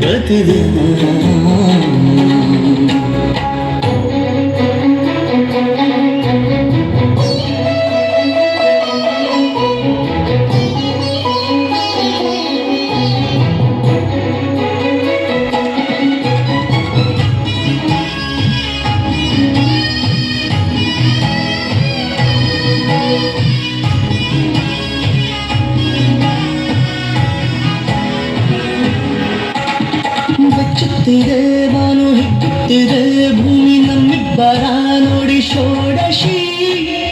ಪ್ರತಿದಿನ ಬೆಚ್ಚುತ್ತಿದೆ ಬಾನು ಹಿಕ್ಕುತ್ತಿದೆ ಭೂಮಿ ನಮ್ಮಿಬ್ಬರ ನೋಡಿ ಷೋಡಶಿ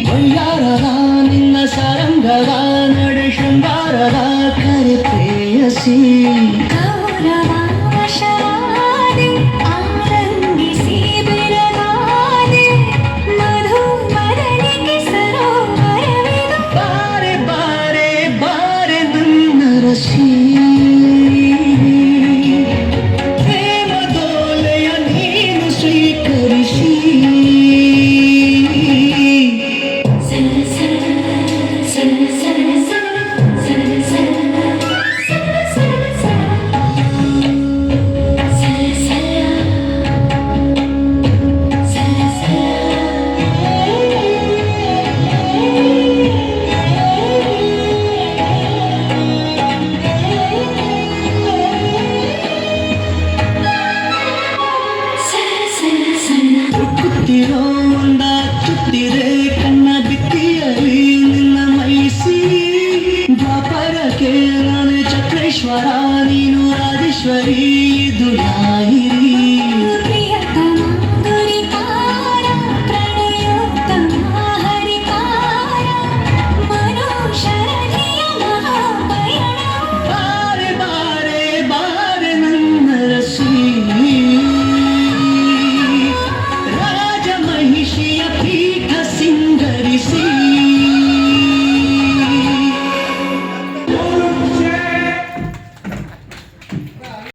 ವಯ್ಯಾರದ ನಿನ್ನ ಸಾರಂಗದ ನಡೆ ಶೃಂಗಾರದ ಕರೆ ಪ್ರೇಯಸಿ ಬಾರೆ ಬಾರೆ ಬಾರೆ ನನ್ನ ರಸಿ ಒಂದಾಚುತ್ತಿದೆ ಕಣ್ಣ ಬಿತ್ತಿಯಲಿ ನಿನ್ನ ಮೈಸಿ ದ್ವಾಪರಕ್ಕೆ ನಾನು ಚಕ್ರೇಶ್ವರ ನೀನು ರಾಜೇಶ್ವರಿ